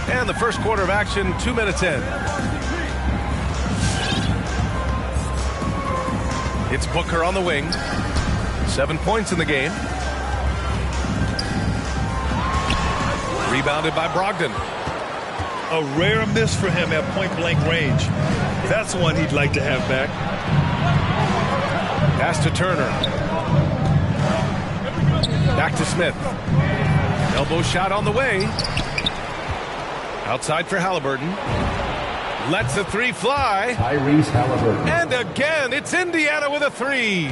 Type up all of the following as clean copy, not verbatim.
And the first quarter of action, 2 minutes in. It's Booker on the wing. 7 points in the game. Rebounded by Brogdon. A rare miss for him at point-blank range. That's one he'd like to have back. Pass to Turner. Back to Smith. Elbow shot on the way. Outside for Halliburton. Lets the three fly. Tyrese Halliburton. And again, it's Indiana with a three.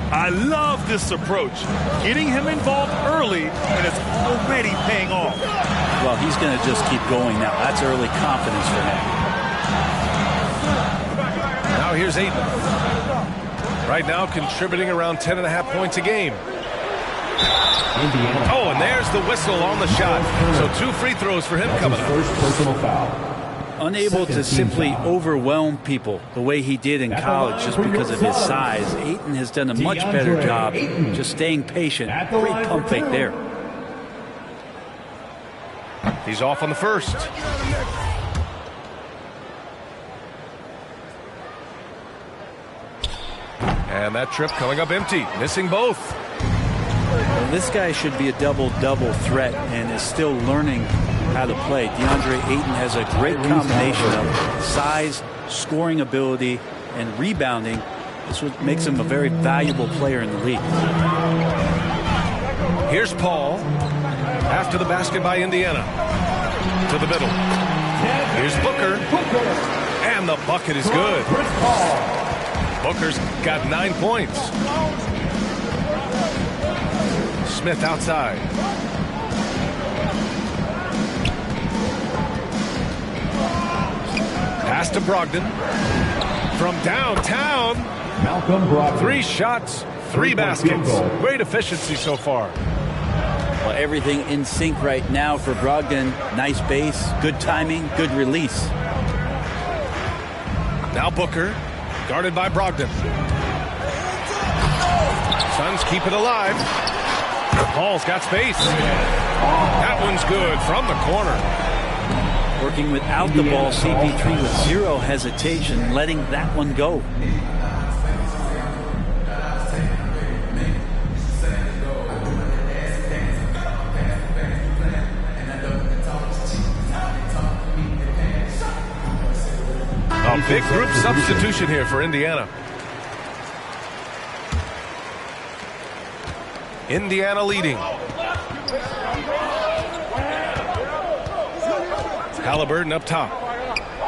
I love this approach. Getting him involved early, and it's already paying off. Well, he's going to just keep going now. That's early confidence for him. Now here's Ayton. Right now contributing around 10.5 points a game. Indiana. Oh, and there's the whistle on the shot. So 2 free throws for him coming up. First personal foul. Unable to simply overwhelm people the way he did in college just because of his size. Ayton has done a much better job just staying patient. Great pump fake there. He's off on the first. And that trip coming up empty, missing both. Well, this guy should be a double-double threat and is still learning how to play. DeAndre Ayton has a great combination of size, scoring ability, and rebounding. This what makes him a very valuable player in the league. Here's Paul. After the basket by Indiana. To the middle. Here's Booker. And the bucket is good. Booker's got 9 points. Smith outside. Pass to Brogdon. From downtown. Malcolm Brogdon. 3 shots, 3 baskets. Great efficiency so far. Well, everything in sync right now for Brogdon. Nice base, good timing, good release. Now Booker, guarded by Brogdon. Suns keep it alive. Paul's got space. That one's good from the corner. Working without the ball, CP3 with 0 hesitation, letting that one go. A big group substitution here for Indiana. Indiana leading. Halliburton up top.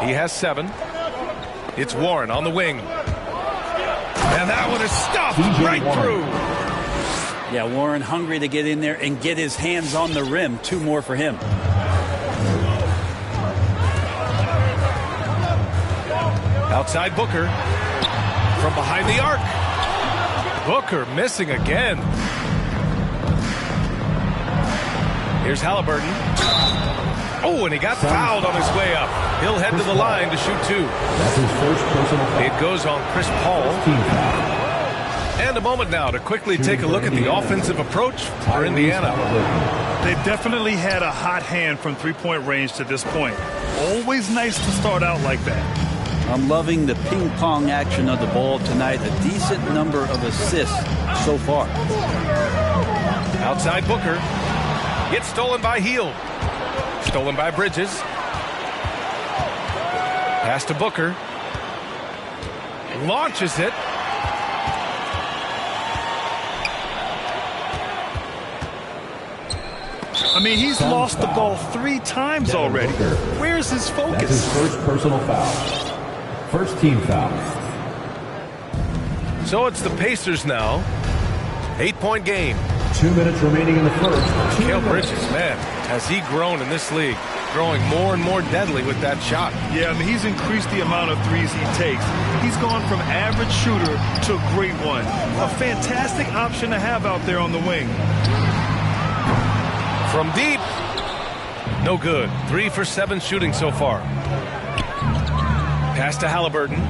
He has 7. It's Warren on the wing. And that one is stuffed right through. Yeah, Warren hungry to get in there and get his hands on the rim. 2 more for him. Outside Booker. From behind the arc. Booker missing again. Here's Halliburton. Oh, and he got fouled on his way up. He'll head to the line to shoot 2. That's his first personal foul. It goes on Chris Paul. And a moment now to quickly take a look at the offensive approach for Indiana. They've definitely had a hot hand from three-point range to this point. Always nice to start out like that. I'm loving the ping-pong action of the ball tonight. A decent number of assists so far. Outside Booker. Gets stolen by Hield. Stolen by Bridges. Pass to Booker. Launches it. I mean, he's lost the ball 3 times already. Where's his focus? That's his first personal foul. First team foul. So it's the Pacers now. 8-point game. 2 minutes remaining in the first. Mikal Bridges, man, has he grown in this league? Growing more and more deadly with that shot. Yeah, I mean, he's increased the amount of threes he takes. He's gone from average shooter to a great one. A fantastic option to have out there on the wing. From deep. No good. 3 for 7 shooting so far. Pass to Halliburton.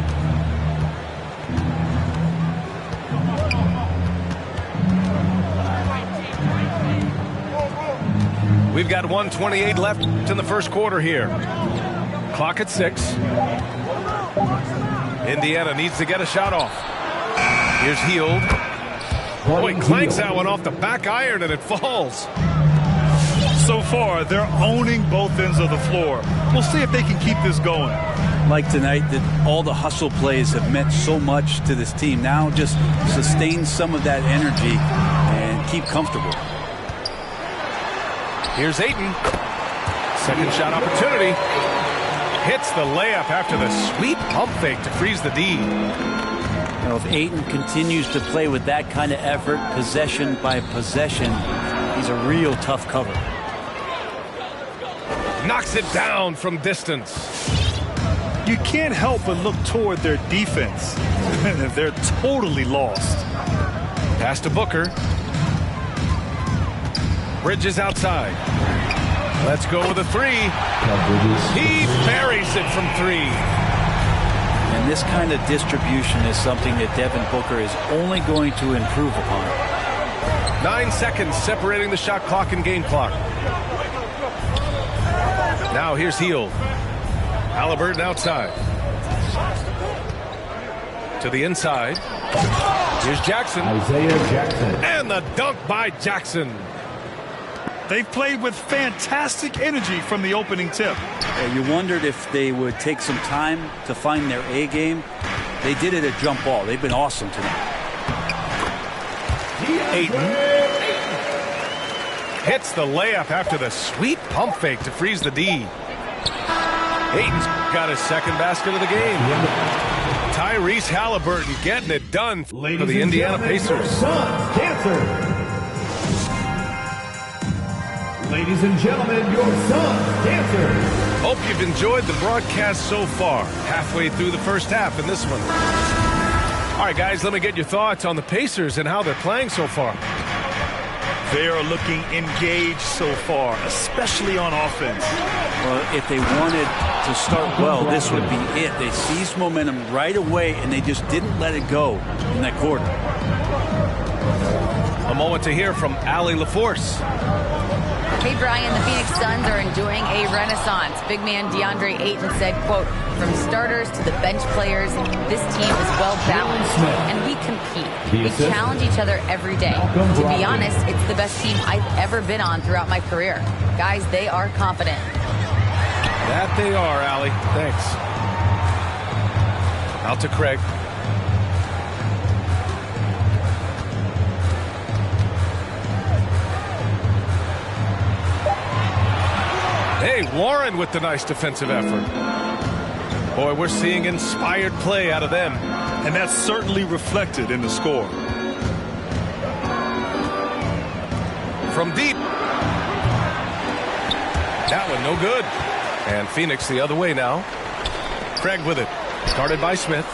We've got 1:28 left in the first quarter here. Clock at 6. Indiana needs to get a shot off. Here's Hield. Oh, he clanks that one off the back iron and it falls. So far, they're owning both ends of the floor. We'll see if they can keep this going. Like tonight, that all the hustle plays have meant so much to this team. Now just sustain some of that energy and keep comfortable. Here's Ayton. Second shot opportunity. Hits the layup after the sweet pump fake to freeze the D. Now, if Ayton continues to play with that kind of effort, possession by possession, he's a real tough cover. Knocks it down from distance. You can't help but look toward their defense. They're totally lost. Pass to Booker. Bridges outside. Let's go with a 3. He buries it from 3. And this kind of distribution is something that Devin Booker is only going to improve upon. 9 seconds separating the shot clock and game clock. Now here's Hield. Halliburton outside. To the inside. Here's Jackson. Isaiah Jackson. And the dunk by Jackson. They've played with fantastic energy from the opening tip. You wondered if they would take some time to find their A game. They did it at jump ball. They've been awesome tonight. Ayton hits the layup after the sweet pump fake to freeze the D. Ayton's got his second basket of the game. Tyrese Halliburton getting it done for the Indiana Pacers. Suns cancer. Ladies and gentlemen, your Suns cancer. Hope you've enjoyed the broadcast so far. Halfway through the first half in this one. All right, guys, let me get your thoughts on the Pacers and how they're playing so far. They are looking engaged so far, especially on offense. Well, if they wanted to start well, this would be it. They seized momentum right away, and they just didn't let it go in that quarter. A moment to hear from Allie LaForce. Hey, Brian, the Phoenix Suns are enjoying a renaissance. Big man DeAndre Ayton said, quote, from starters to the bench players, this team is well balanced and we compete. We challenge each other every day. To be honest, it's the best team I've ever been on throughout my career. Guys, they are confident. That they are, Allie. Thanks. Out to Craig. Hey, Warren with the nice defensive effort. Boy, we're seeing inspired play out of them. And that's certainly reflected in the score. From deep. That one no good. And Phoenix the other way now. Craig with it. Started by Smith.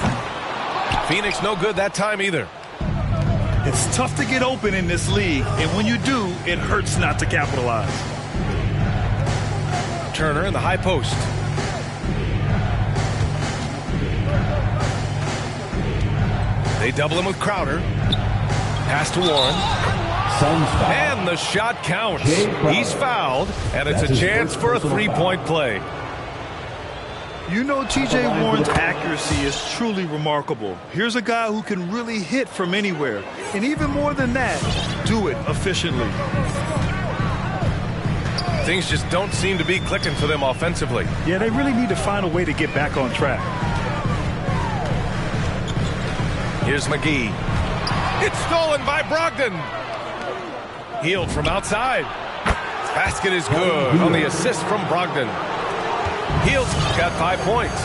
Phoenix no good that time either. It's tough to get open in this league, and when you do, it hurts not to capitalize. Turner in the high post. They double him with Crowder. Pass to Warren. And the shot counts. He's fouled, and it's a chance for a three-point play. You know, T.J. Warren's accuracy is truly remarkable. Here's a guy who can really hit from anywhere, and even more than that, do it efficiently. Things just don't seem to be clicking for them offensively. Yeah, they really need to find a way to get back on track. Here's McGee. It's stolen by Brogdon. Hield from outside. Basket is good on the assist from Brogdon. Hield's got 5 points.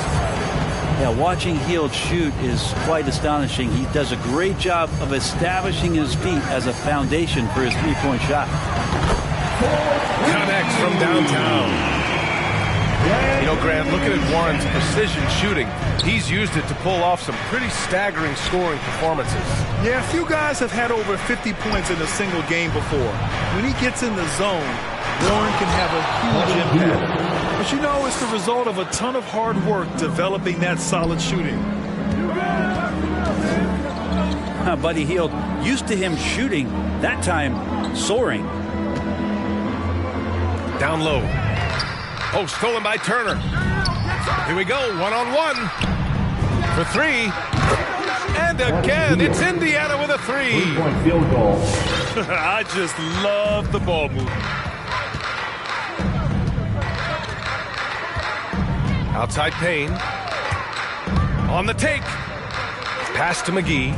Yeah, watching Hield shoot is quite astonishing. He does a great job of establishing his feet as a foundation for his three-point shot. Connects from downtown. You know, Grant, looking at Warren's precision shooting, he's used it to pull off some pretty staggering scoring performances. Yeah, a few guys have had over 50 points in a single game before. When he gets in the zone, Warren can have a huge impact. But you know, it's the result of a ton of hard work developing that solid shooting. Buddy Hield, used to him shooting, that time soaring. Down low. Oh, stolen by Turner. Here we go, one-on-one for three. And again, it's Indiana with a three. 3-point field goal. I just love the ball movement. Outside Payne. On the take. Pass to McGee.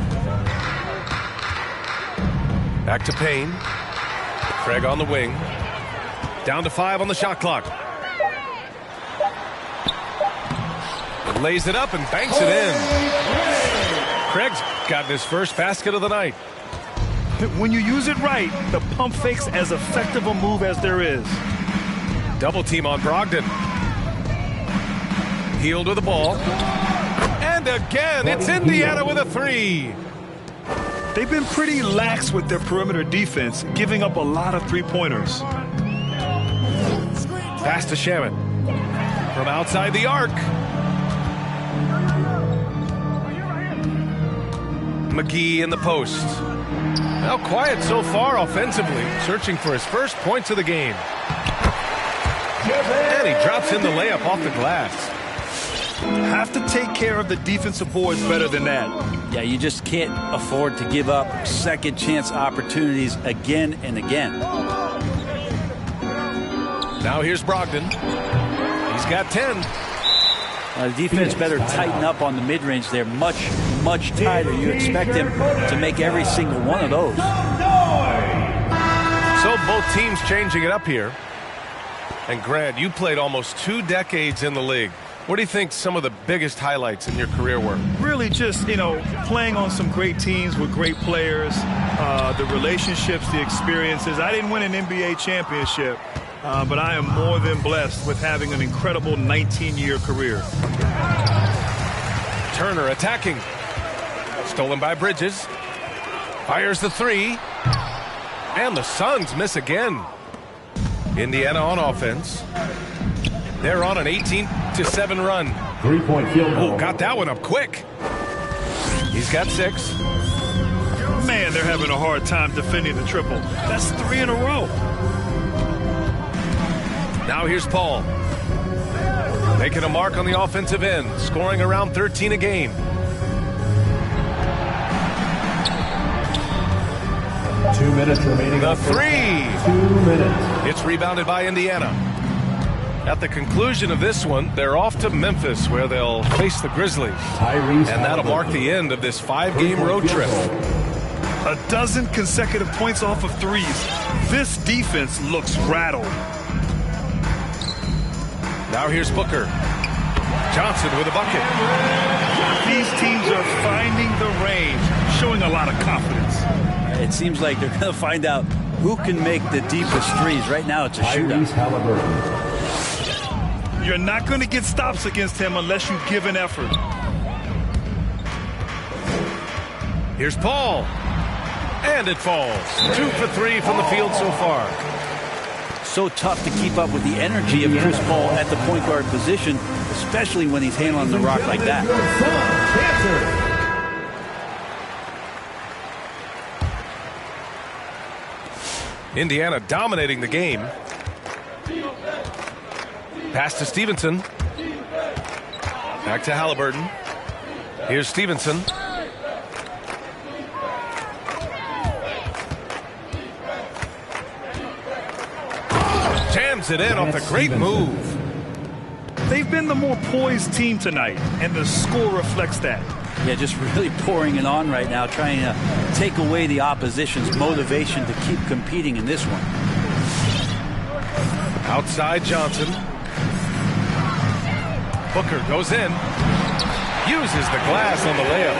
Back to Payne. Craig on the wing. Down to 5 on the shot clock. Lays it up and banks it in. Craig's gotten his first basket of the night. When you use it right, the pump fake's as effective a move as there is. Double team on Brogdon. Healed with the ball. And again, it's Indiana with a three. They've been pretty lax with their perimeter defense, giving up a lot of three-pointers. Pass to Shamet. From outside the arc. McGee in the post. Now quiet so far offensively, searching for his first points of the game. And he drops in the layup off the glass. Have to take care of the defensive boards better than that. Yeah, you just can't afford to give up second chance opportunities again and again. Now here's Brogdon. He's got 10. The defense better tighten up on the mid-range. They're much tighter. You expect him to make every single one of those. So both teams changing it up here. And Grant, you played almost 2 decades in the league. What do you think some of the biggest highlights in your career were? Really just, playing on some great teams with great players, the relationships, the experiences. I didn't win an NBA championship, but I am more than blessed with having an incredible 19-year career. Turner attacking. Stolen by Bridges. Fires the three. And the Suns miss again. Indiana on offense. They're on an 18-7 run. 3-point field goal. Oh, got that one up quick. He's got 6. Man, they're having a hard time defending the triple. That's 3 in a row. Now here's Paul. Making a mark on the offensive end, scoring around 13 a game. Two minutes remaining. The three. 2 minutes. It's rebounded by Indiana. At the conclusion of this one, they're off to Memphis, where they'll face the Grizzlies. Tyrese And that'll mark the end of this 5-game road trip. A dozen consecutive points off of threes. This defense looks rattled. Now here's Booker. Johnson with a bucket. These teams are finding the range, showing a lot of confidence. It seems like they're going to find out who can make the deepest threes. Right now, it's a Tyrese shootout. Halliburton. You're not going to get stops against him unless you give an effort. Here's Paul. And it falls. 2 for 3 from the field so far. So tough to keep up with the energy of Chris Paul at the point guard position, especially when he's handling the rock like that. Indiana dominating the game. Pass to Stevenson. Back to Halliburton. Here's Stevenson. Jams it in off the great move. They've been the more poised team tonight, and the score reflects that. Yeah, just really pouring it on right now, trying to take away the opposition's motivation to keep competing in this one. Outside Johnson. Booker goes in. Uses the glass on the layup.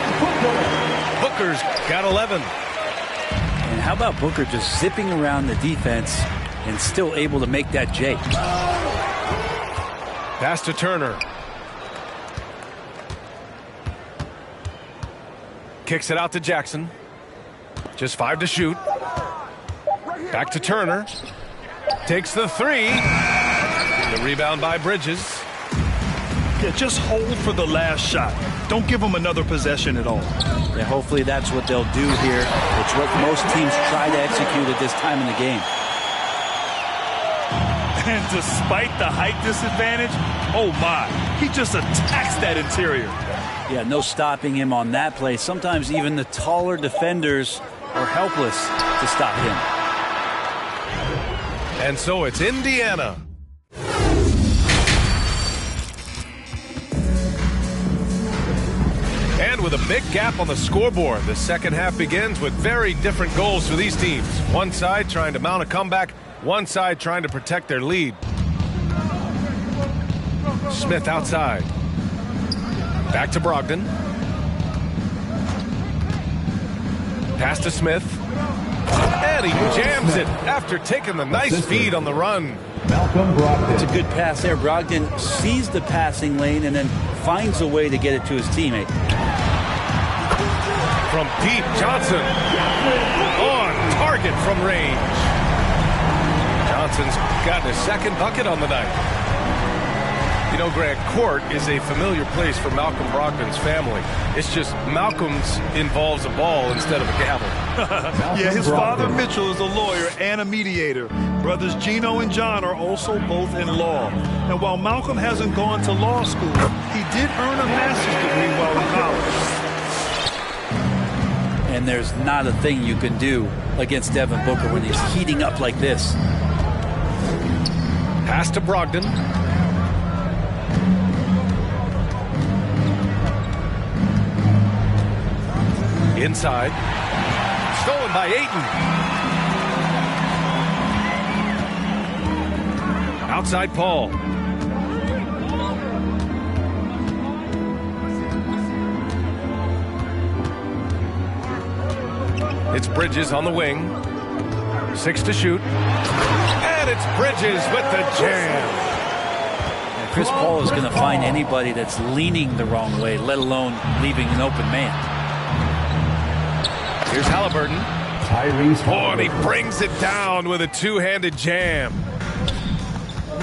Booker's got 11. And how about Booker just zipping around the defense and still able to make that J? Pass to Turner. Kicks it out to Jackson. Just 5 to shoot. Back to Turner. Takes the three. The rebound by Bridges. Yeah, just hold for the last shot. Don't give them another possession at all. Yeah, hopefully that's what they'll do here. It's what most teams try to execute at this time in the game. And despite the height disadvantage, oh my, he just attacks that interior. Yeah, no stopping him on that play. Sometimes even the taller defenders are helpless to stop him. And so it's Indiana. And with a big gap on the scoreboard, the second half begins with very different goals for these teams. One side trying to mount a comeback, one side trying to protect their lead. Smith outside. Back to Brogdon. Pass to Smith. And he jams it after taking the nice feed on the run. Malcolm Brogdon. It's a good pass there. Brogdon sees the passing lane and then finds a way to get it to his teammate. From deep, Johnson. On target from range. Johnson's gotten his second bucket on the night. You know, Grant, court is a familiar place for Malcolm Brogdon's family. It's just Malcolm's involves a ball instead of a gavel. Yeah, his father Mitchell is a lawyer and a mediator. Brothers Gino and John are also both in law. And while Malcolm hasn't gone to law school, he did earn a master's degree while in college. And there's not a thing you can do against Devin Booker when he's heating up like this. Pass to Brogdon. Inside. Stolen by Ayton. Outside Paul. It's Bridges on the wing. 6 to shoot. And it's Bridges with the jam. And Chris Paul is going to find anybody that's leaning the wrong way, let alone leaving an open man. Here's Halliburton. Tyrese Oh, and he brings it down with a two-handed jam.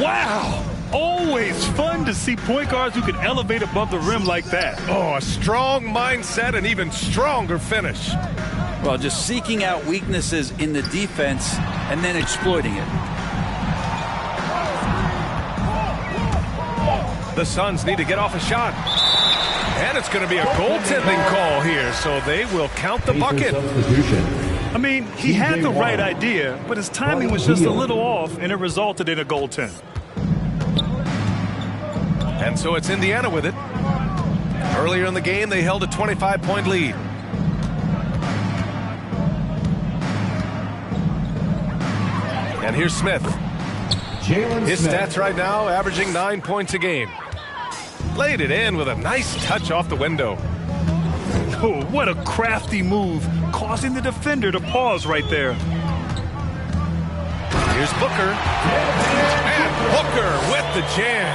Wow! Always fun to see point guards who can elevate above the rim like that. Oh, a strong mindset and even stronger finish. Well, just seeking out weaknesses in the defense and then exploiting it. The Suns need to get off a shot. And it's going to be a goaltending call here, so they will count the bucket. I mean, he had the right idea, but his timing was just a little off, and it resulted in a goaltend. And so it's Indiana with it. Earlier in the game, they held a 25-point lead. And here's Smith. His stats right now averaging 9 points a game. Laid it in with a nice touch off the window. Oh, what a crafty move, causing the defender to pause right there. Here's Booker. And Booker with the jam.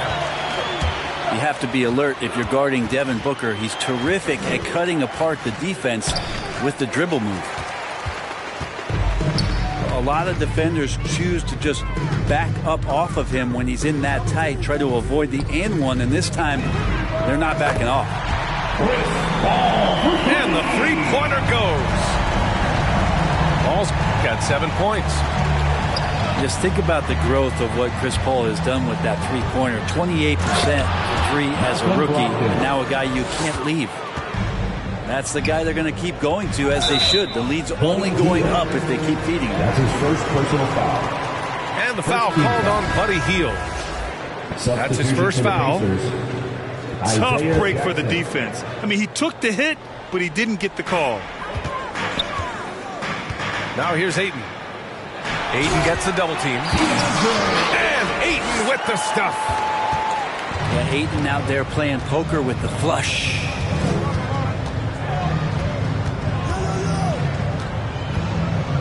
You have to be alert if you're guarding Devin Booker. He's terrific at cutting apart the defense with the dribble move. A lot of defenders choose to just back up off of him when he's in that tight, try to avoid the and one, and this time they're not backing off. And the three-pointer goes. Paul's got 7 points. Just think about the growth of what Chris Paul has done with that three-pointer. 28% for three as a rookie, and now a guy you can't leave. That's the guy they're going to keep going to, as they should. The lead's only going up if they keep feeding him. That's his first personal foul. And the foul called on Buddy Hield. That's his first foul. Tough break for the defense. I mean, he took the hit, but he didn't get the call. Now here's Ayton. Ayton gets the double team. And Ayton with the stuff. Yeah, Ayton out there playing poker with the flush.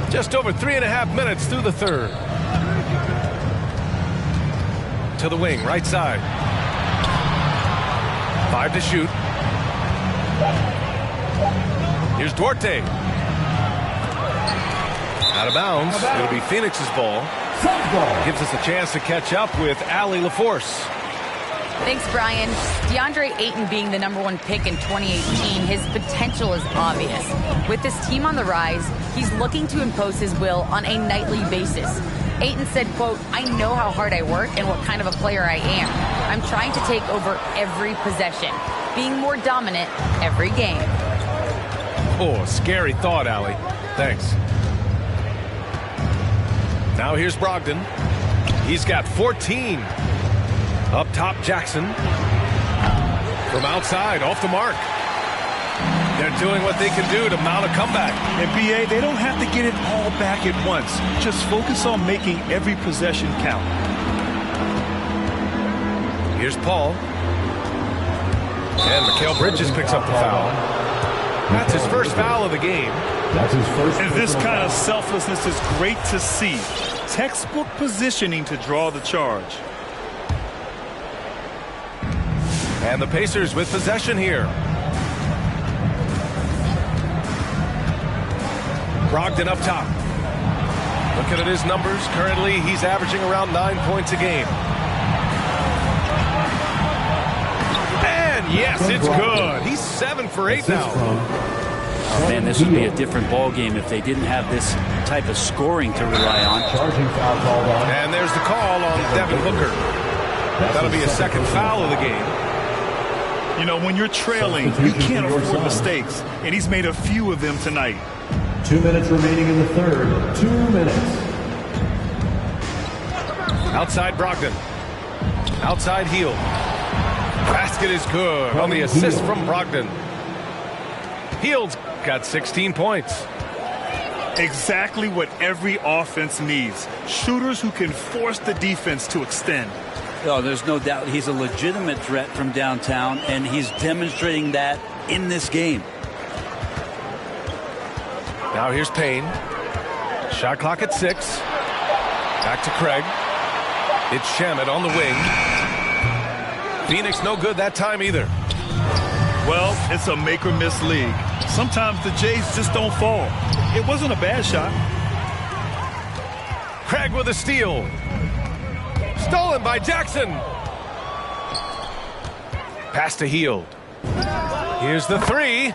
Just over 3.5 minutes through the third. To the wing, right side. 5 to shoot. Here's Duarte. Out of bounds. It'll be Phoenix's ball. Gives us a chance to catch up with Allie LaForce. Thanks, Brian. DeAndre Ayton being the #1 pick in 2018, his potential is obvious. With this team on the rise, he's looking to impose his will on a nightly basis. Ayton said, quote, "I know how hard I work and what kind of a player I am. I'm trying to take over every possession, being more dominant every game." Oh, scary thought, Allie. Thanks. Now here's Brogdon. He's got 14. Up top, Jackson. From outside, off the mark. They're doing what they can do to mount a comeback. And BA, they don't have to get it all back at once. Just focus on making every possession count. Here's Paul. And Mikal Bridges picks up the foul. That's his first foul of the game. That's his first. And this kind of selflessness is great to see. Textbook positioning to draw the charge. And the Pacers with possession here. Brogdon up top. Looking at his numbers, currently he's averaging around 9 points a game. And yes, it's good. He's 7 for 8 now. Oh, man, this would be a different ball game if they didn't have this type of scoring to rely on. Charging foul called on. And there's the call on Devin Booker. That'll be a second foul of the game. You know, when you're trailing, you can't afford mistakes. And he's made a few of them tonight. 2 minutes remaining in the third. 2 minutes. Outside Brogdon. Outside Hield. Basket is good on the assist from Brogdon. Hield's got 16 points. Exactly what every offense needs. Shooters who can force the defense to extend. Oh, there's no doubt he's a legitimate threat from downtown, and he's demonstrating that in this game. Now here's Payne. Shot clock at 6. Back to Craig. It's Shamet on the wing. Phoenix no good that time either. Well, it's a make or miss league. Sometimes the Jays just don't fall. It wasn't a bad shot. Craig with a steal. Stolen by Jackson. Pass to Hield. Here's the three.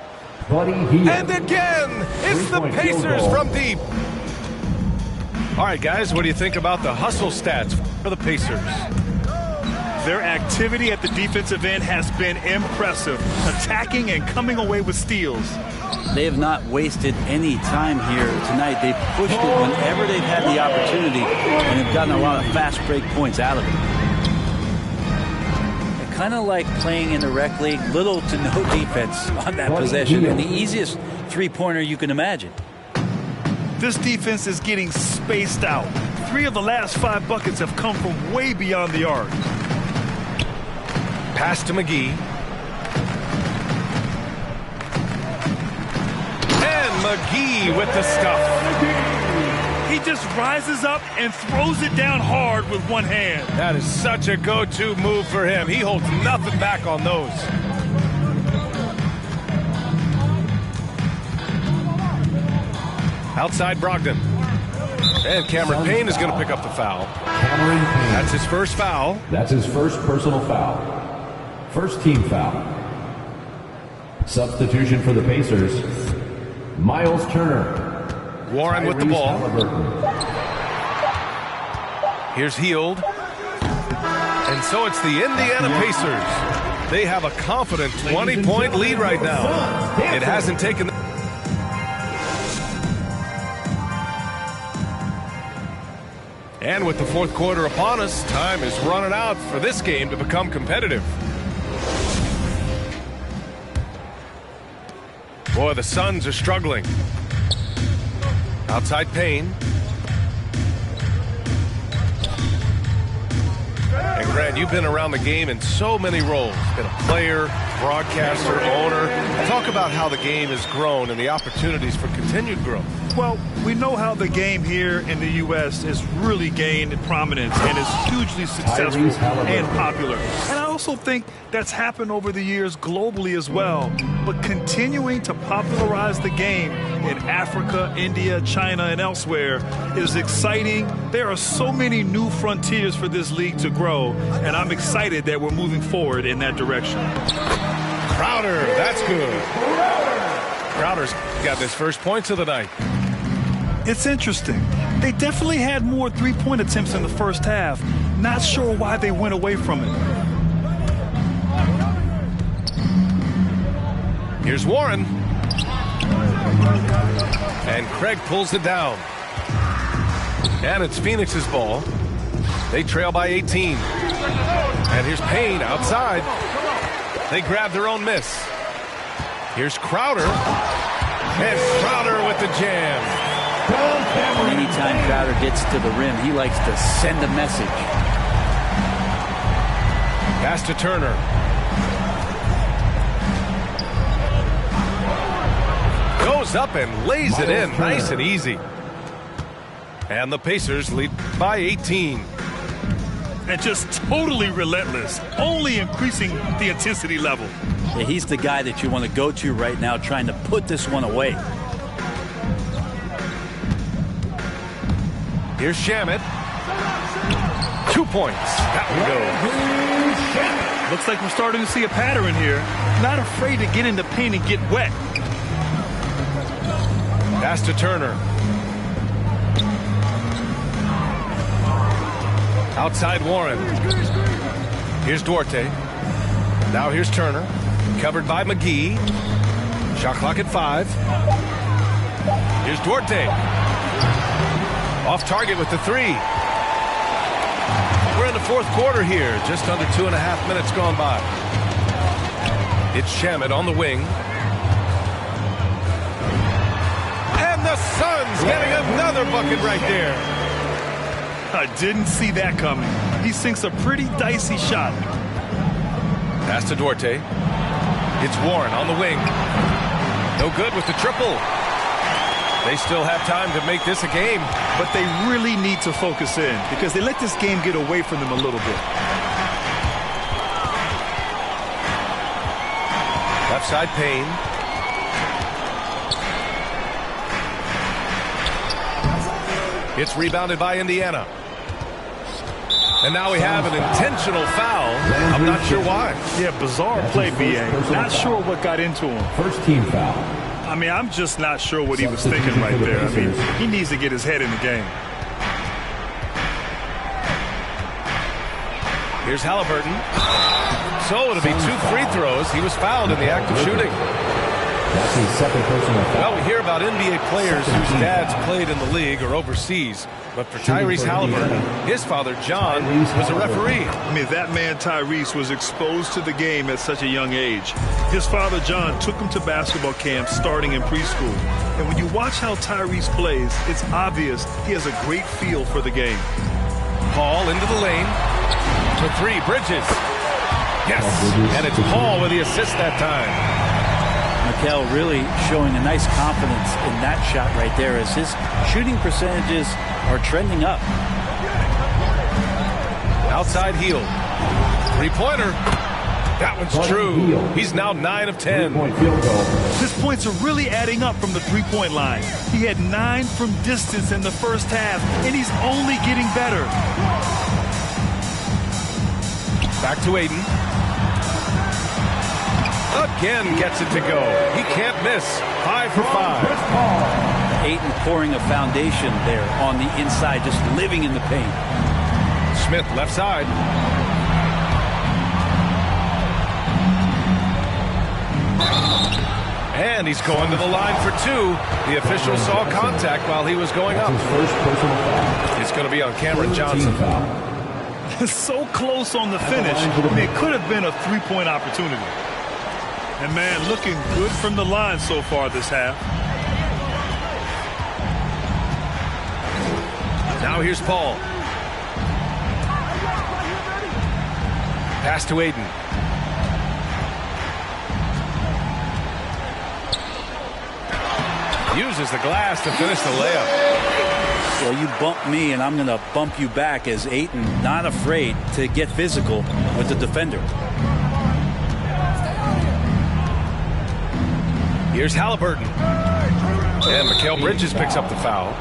And again, it's the Pacers from deep. All right, guys, what do you think about the hustle stats for the Pacers? Their activity at the defensive end has been impressive, attacking and coming away with steals. They have not wasted any time here tonight. They've pushed it whenever they've had the opportunity, and have gotten a lot of fast break points out of it. Kind of like playing in the rec league, little to no defense on that possession, and the easiest three-pointer you can imagine. This defense is getting spaced out. 3 of the last 5 buckets have come from way beyond the arc. Pass to McGee. And McGee with the stuff. He just rises up and throws it down hard with one hand. That is such a go-to move for him. He holds nothing back on those. Outside Brogdon. And Cameron Payne is going to pick up the foul. That's his first foul. That's his first personal foul. First team foul. Substitution for the Pacers. Miles Turner. Warren with the ball. Here's Hield. And so it's the Indiana Pacers. They have a confident 20-point lead right now. It hasn't taken... And with the fourth quarter upon us, time is running out for this game to become competitive. Boy, the Suns are struggling. Outside Payne. And Grant, you've been around the game in so many roles. Been a player, broadcaster, owner. Talk about how the game has grown and the opportunities for continued growth. Well, we know how the game here in the U.S. has really gained prominence and is hugely successful and popular. And I also think that's happened over the years globally as well. But continuing to popularize the game in Africa, India, China, and elsewhere is exciting. There are so many new frontiers for this league to grow, and I'm excited that we're moving forward in that direction. Crowder, that's good. Crowder's got his first points of the night. It's interesting. They definitely had more three-point attempts in the first half. Not sure why they went away from it. Here's Warren. And Craig pulls it down. And it's Phoenix's ball. They trail by 18. And here's Payne outside. They grab their own miss. Here's Crowder. And Crowder with the jam. Anytime Crowder gets to the rim, he likes to send a message. Pass to Turner. Goes up and lays it in nice and easy. And the Pacers lead by 18. And just totally relentless, only increasing the intensity level. Yeah, he's the guy that you want to go to right now, trying to put this one away. Here's Shamet. 2 points. That one goes. Looks like we're starting to see a pattern here. Not afraid to get in the paint and get wet. Pass to Turner. Outside Warren. Here's Duarte. Now here's Turner. Covered by McGee. Shot clock at 5. Here's Duarte. Off target with the 3. We're in the fourth quarter here. Just under 2.5 minutes gone by. It's Shamet on the wing. And the Suns getting another bucket right there. I didn't see that coming. He sinks a pretty dicey shot. Pass to Duarte. It's Warren on the wing. No good with the triple. They still have time to make this a game. But they really need to focus in because they let this game get away from them a little bit. Left side Payne. It's rebounded by Indiana. And now we have an intentional foul. I'm not sure why. Yeah, bizarre play, B.A. Not sure what got into him. First team foul. I mean, I'm just not sure what he was thinking right there. I mean, he needs to get his head in the game. Here's Halliburton. So it'll be 2 free throws. He was fouled in the act of shooting. That's his second personal foul. Well, we hear about NBA players whose dads played in the league or overseas. But for Tyrese Halliburton, his father, John, was a referee. I mean, that man, Tyrese, was exposed to the game at such a young age. His father, John, took him to basketball camps starting in preschool. And when you watch how Tyrese plays, it's obvious he has a great feel for the game. Paul into the lane. To 3, Bridges. Yes, and it's Paul with the assist that time. Mikal really showing a nice confidence in that shot right there as his shooting percentages are trending up. Outside heel. 3-pointer. That one's true. He's now 9 of 10. His points are really adding up from the three-point line. He had 9 from distance in the first half, and he's only getting better. Back to Ayton. Again gets it to go. He can't miss. 5 for 5. Ayton pouring a foundation there on the inside, just living in the paint. Smith left side. And he's going to the line for 2. The official saw contact while he was going up. His first personal foul. It's going to be on Cameron Johnson. So close on the finish. I mean, it could have been a three-point opportunity. And, man, looking good from the line so far this half. Now here's Paul. Pass to Ayton. Uses the glass to finish the layup. Well, you bump me, and I'm going to bump you back as Ayton not afraid to get physical with the defender. Here's Halliburton. And Mikal Bridges picks up the foul.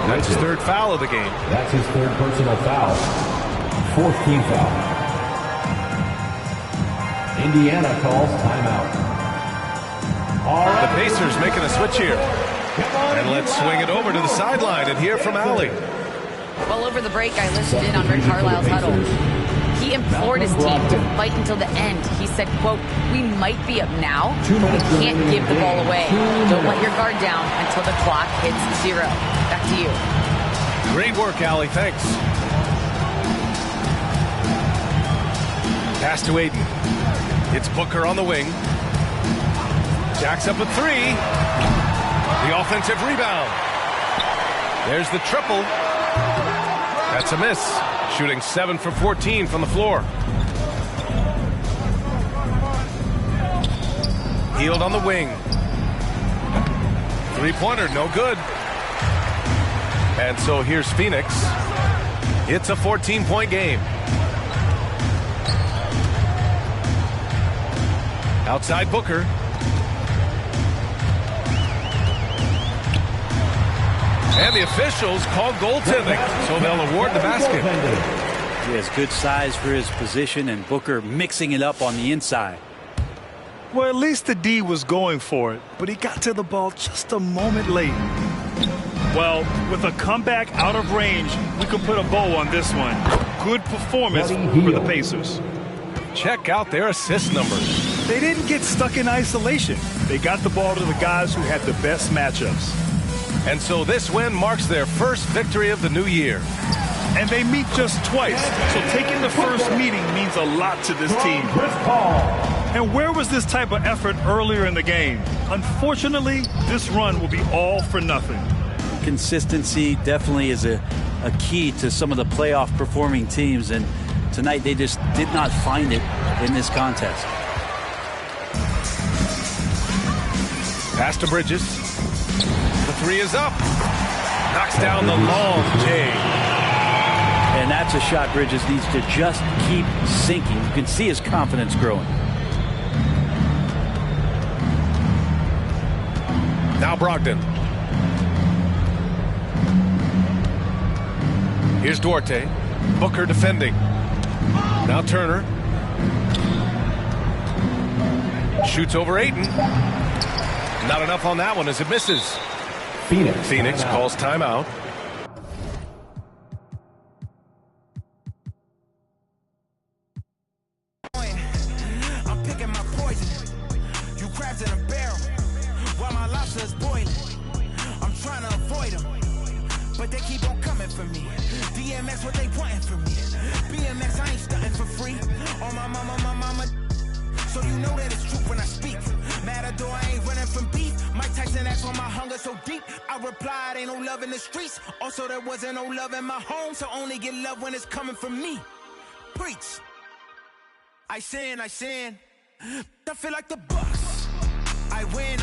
That's his 3rd foul of the game. That's his 3rd personal foul. 4th team foul. Indiana calls timeout. The Pacers making a switch here. And let's swing it over to the sideline and hear from Allie. Well, over the break, I listened in on Rick Carlisle's huddle. He implored his team to fight until the end. He said, quote, "We might be up now. We can't give the ball away. Don't let your guard down until the clock hits 0. Back to you." Great work, Allie. Thanks. Pass to Aiden. It's Booker on the wing. Jacks up a 3. The offensive rebound. There's the triple. That's a miss. Shooting 7 for 14 from the floor. Hield on the wing. Three-pointer, no good. And so here's Phoenix. It's a 14-point game. Outside Booker. And the officials call goaltending, so they'll award the basket. He has good size for his position, and Booker mixing it up on the inside. Well, at least the D was going for it, but he got to the ball just a moment late. Well, with a comeback out of range, we can put a bow on this one. Good performance for the Pacers. Check out their assist numbers. They didn't get stuck in isolation. They got the ball to the guys who had the best matchups. And so this win marks their first victory of the new year. And they meet just twice, so taking the first meeting means a lot to this team. And where was this type of effort earlier in the game? Unfortunately, this run will be all for nothing. Consistency definitely is a key to some of the playoff performing teams, and tonight they just did not find it in this contest. Pass to Bridges. The 3 is up. Knocks down the long J. And that's a shot Bridges needs to just keep sinking. You can see his confidence growing. Now Brogdon. Here's Duarte. Booker defending. Now Turner. Shoots over Ayton. Not enough on that one as it misses. Phoenix calls timeout. I'm picking my poison. You crabs in a barrel while my lobster is boiling. I'm trying to avoid them, but they keep on coming for me. DMX, what they wanting from me? BMX, I ain't stunting for free. On my mama, so you know that it's true when I speak. Matador, I ain't running from beef. Mike Tyson asked on my hunger so deep. I replied, ain't no love in the streets. Also, there wasn't no love in my home, so only get love when it's coming from me. Preach. I sin. I feel like the Bucks. I win.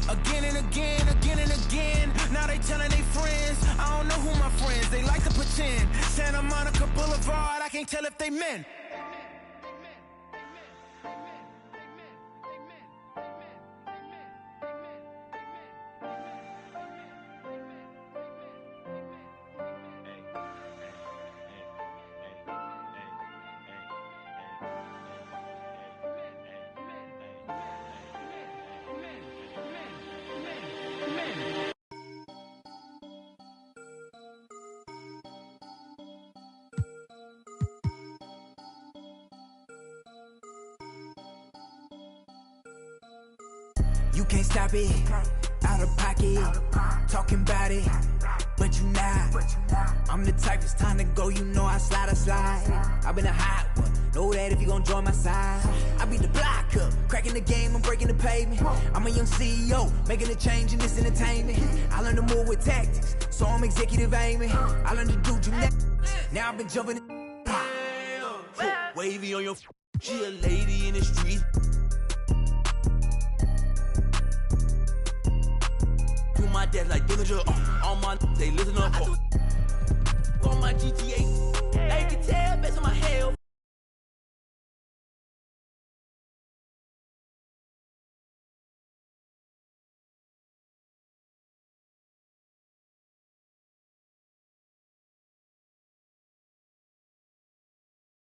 Again and again. Now they telling their friends. I don't know who my friends. They like to pretend. Santa Monica Boulevard, I can't tell if they men. You can't stop it, out of pocket, talking about it, but you not. I'm the type, it's time to go, you know I slide. I've been a hot one, know that if you gon' join my side. I be the block up, cracking the game, I'm breaking the pavement. I'm a young CEO, making a change in this entertainment. I learned to move with tactics, so I'm executive aiming. I learned to do gymnastics, now I've been jumping in. Wavy on your she a lady in the street. My dad like Dillinger, all my they listen up. On my GTA, they can tell based on my hell.